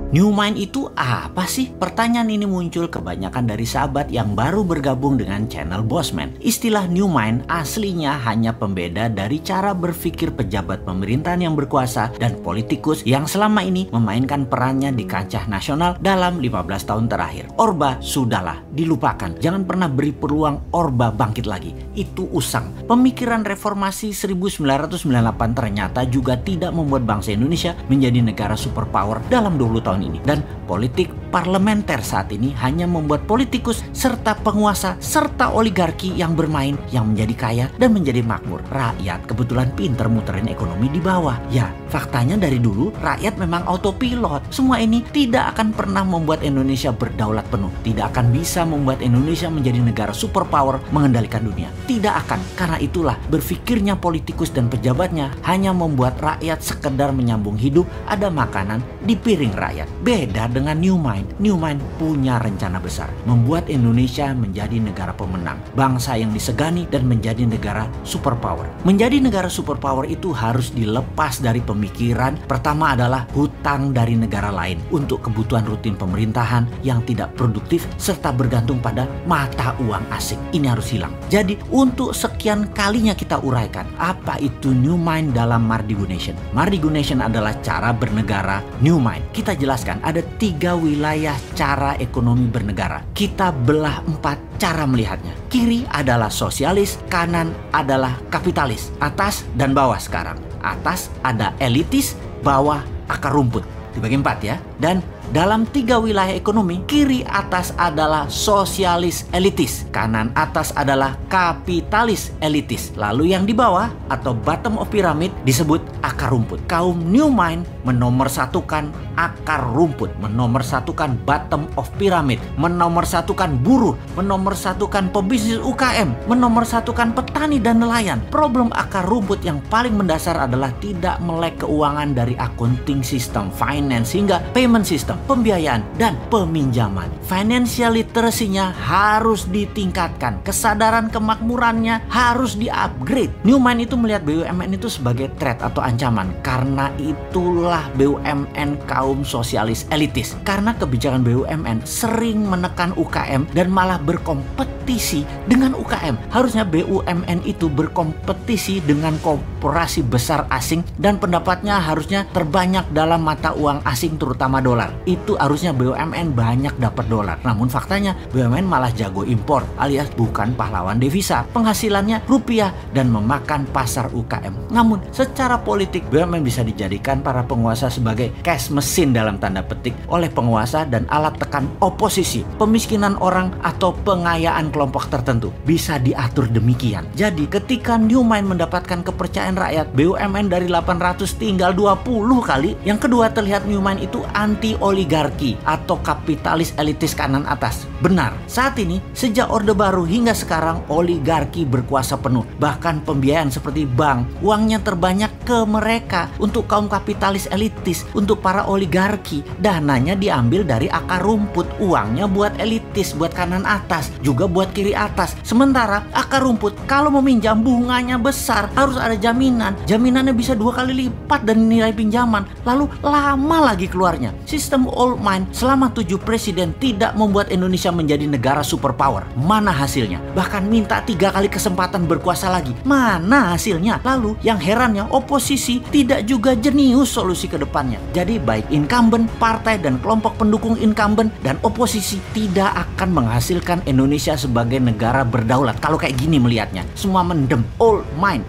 New mind itu apa sih? Pertanyaan ini muncul kebanyakan dari sahabat yang baru bergabung dengan channel Bossman. Istilah new mind aslinya hanya pembeda dari cara berpikir pejabat pemerintahan yang berkuasa dan politikus yang selama ini memainkan perannya di kancah nasional dalam 15 tahun terakhir. Orba sudahlah, dilupakan. Jangan pernah beri peluang Orba bangkit lagi. Itu usang. Pemikiran reformasi 1998 ternyata juga tidak membuat bangsa Indonesia menjadi negara superpower dalam 20 tahun ini. Dan politik parlementer saat ini hanya membuat politikus serta penguasa serta oligarki yang bermain yang menjadi kaya dan menjadi makmur. Rakyat kebetulan pinter muterin ekonomi di bawah. Ya, faktanya dari dulu rakyat memang autopilot. Semua ini tidak akan pernah membuat Indonesia berdaulat penuh. Tidak akan bisa membuat Indonesia menjadi negara superpower mengendalikan dunia. Tidak akan. Karena itulah berpikirnya politikus dan pejabatnya hanya membuat rakyat sekedar menyambung hidup, ada makanan di piring rakyat. Beda dengan New Mind. New Mind punya rencana besar, membuat Indonesia menjadi negara pemenang, bangsa yang disegani dan menjadi negara superpower. Menjadi negara superpower itu harus dilepas dari pemikiran pertama adalah hutang dari negara lain untuk kebutuhan rutin pemerintahan yang tidak produktif serta bergantung pada mata uang asing. Ini harus hilang. Jadi untuk sekian kalinya kita uraikan apa itu New Mind dalam Mardigu Nation. Mardigu Nation adalah cara bernegara New Mind. Kita jelaskan ada 3 wilayah cara ekonomi bernegara. Kita belah 4 cara melihatnya. Kiri adalah sosialis, kanan adalah kapitalis, atas dan bawah sekarang. Atas ada elitis, bawah akar rumput. Dibagi 4 ya. Dan dalam 3 wilayah ekonomi, kiri atas adalah sosialis elitis, kanan atas adalah kapitalis elitis. Lalu yang di bawah atau bottom of pyramid disebut akar rumput. Kaum New Mind menomorsatukan akar rumput, menomorsatukan bottom of pyramid, menomorsatukan buruh, menomorsatukan pebisnis UKM, menomorsatukan petani dan nelayan. Problem akar rumput yang paling mendasar adalah tidak melek keuangan dari accounting system, finance hingga payment system, pembiayaan dan peminjaman. Financial literacy-nya harus ditingkatkan, kesadaran kemakmurannya harus di-upgrade. New Mind itu melihat BUMN itu sebagai threat atau ancaman. Karena itulah BUMN kaum sosialis elitis. Karena kebijakan BUMN sering menekan UKM dan malah berkompetisi dengan UKM. Harusnya BUMN itu berkompetisi dengan korporasi besar asing dan pendapatnya harusnya terbanyak dalam mata uang asing terutama dolar. Itu harusnya BUMN banyak dapat dolar. Namun faktanya BUMN malah jago impor alias bukan pahlawan devisa. Penghasilannya rupiah dan memakan pasar UKM. Namun secara politik BUMN bisa dijadikan para penguasa sebagai cash mesin dalam tanda petik oleh penguasa dan alat tekan oposisi. Pemiskinan orang atau pengayaan kelompok tertentu bisa diatur demikian. Jadi ketika New Mind mendapatkan kepercayaan rakyat, BUMN dari 800 tinggal 20 kali. Yang kedua, terlihat New Mind itu anti oligarki atau kapitalis elitis kanan atas. Benar, saat ini sejak Orde Baru hingga sekarang oligarki berkuasa penuh. Bahkan pembiayaan seperti bank, uangnya terbanyak ke mereka. Untuk kaum kapitalis elitis, untuk para oligarki, dananya diambil dari akar rumput. Uangnya buat elitis, buat kanan atas, juga buat kiri atas. Sementara akar rumput kalau meminjam bunganya besar, harus ada jaminan. Jaminannya bisa 2 kali lipat dari nilai pinjaman. Lalu lama lagi keluarnya. Sistem old mind selama 7 presiden tidak membuat Indonesia menjadi negara superpower. Mana hasilnya? Bahkan minta 3 kali kesempatan berkuasa lagi. Mana hasilnya? Lalu yang herannya oposisi tidak juga jenius solusi ke depannya. Jadi baik incumbent, partai dan kelompok pendukung incumbent dan oposisi tidak akan menghasilkan Indonesia sebagai negara berdaulat. Kalau kayak gini melihatnya, semua mendem. Old mind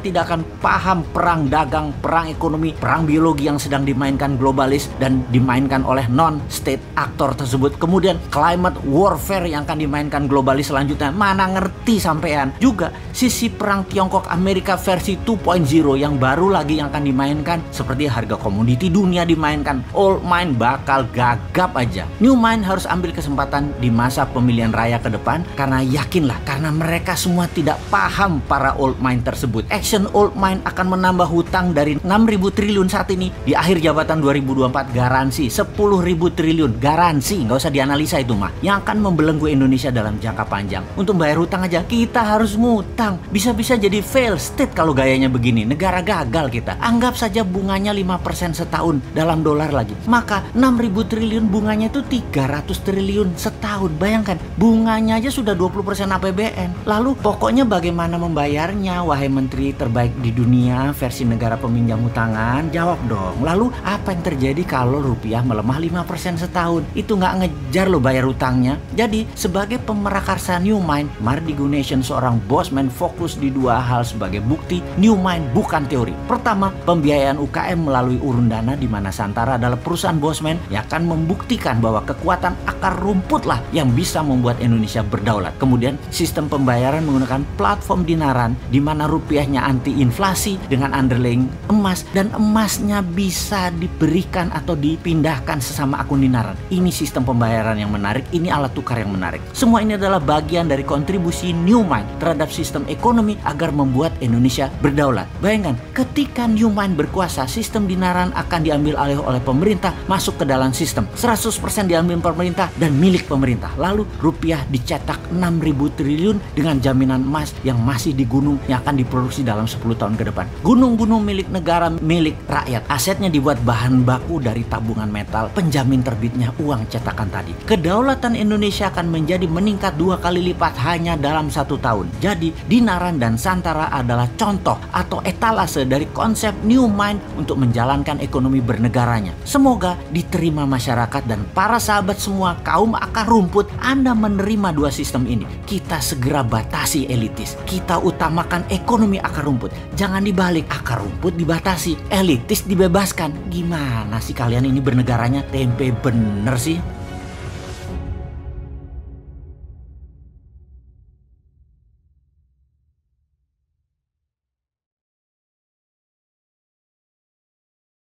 tidak akan paham perang dagang, perang ekonomi, perang biologi yang sedang dimainkan globalis dan dimainkan oleh non-state aktor tersebut. Kemudian climate warfare yang akan dimainkan globalis selanjutnya. Mana ngerti sampean. Juga sisi perang Tiongkok Amerika versi 2.0 yang baru lagi yang akan dimainkan, seperti harga komoditi dunia dimainkan. Old mind bakal gagap aja. New Mind harus ambil kesempatan di masa pemilihan raya ke depan, karena yakinlah, karena mereka semua tidak paham para old mind tersebut. Action old mind akan menambah hutang dari 6.000 triliun saat ini di akhir jabatan 2024 garansi 10.000 triliun garansi, nggak usah dianalisa itu mah, yang akan membelenggu Indonesia dalam jangka panjang. Untuk bayar hutang aja kita harus ngutang, bisa-bisa jadi fail state kalau gayanya begini, negara gagal kita. Anggap saja bunganya 5% setahun dalam dolar dolar lagi. Maka 6.000 triliun bunganya itu 300 triliun setahun. Bayangkan, bunganya aja sudah 20% APBN. Lalu pokoknya bagaimana membayarnya, wahai menteri terbaik di dunia versi negara peminjam hutangan? Jawab dong. Lalu apa yang terjadi kalau rupiah melemah 5% setahun? Itu nggak ngejar lo bayar utangnya. Jadi sebagai pemerakarsa New Mind, Mardi Gunasion seorang bosman fokus di dua hal sebagai bukti New Mind bukan teori. Pertama, pembiayaan UKM melalui urun dana, di mana Santara adalah perusahaan bosman yang akan membuktikan bahwa kekuatan akar rumput lah yang bisa membuat Indonesia berdaulat. Kemudian sistem pembayaran menggunakan platform dinaran, di mana rupiahnya anti inflasi dengan underlying emas, dan emasnya bisa diberikan atau dipindahkan sesama akun dinaran. Ini sistem pembayaran yang menarik, ini alat tukar yang menarik. Semua ini adalah bagian dari kontribusi New Mind terhadap sistem ekonomi agar membuat Indonesia berdaulat. Bayangkan, ketika New Mind berkuasa, sistem dinaran akan diambil alih oleh pemerintah, masuk ke dalam sistem 100% diambil pemerintah dan milik pemerintah. Lalu rupiah dicetak 6.000 triliun dengan jaminan emas yang masih di gunung yang akan diproduksi dalam 10 tahun ke depan. Gunung-gunung milik negara, milik rakyat. Asetnya dibuat bahan baku dari tabungan metal, penjamin terbitnya uang cetakan tadi. Kedaulatan Indonesia akan menjadi meningkat 2 kali lipat hanya dalam 1 tahun. Jadi dinaran dan Santara adalah contoh atau etalase dari konsep New Mind untuk menjalankan ekonomi bernegaranya. Semoga diterima masyarakat dan para sahabat semua kaum akar rumput. Anda menerima dua sistem ini. Kita segera batasi elitis. Kita utamakan ekonomi akar rumput. Jangan dibalik, akar rumput dibatasi, elitis dibebaskan. Gimana sih kalian ini bernegaranya? Tempe bener sih.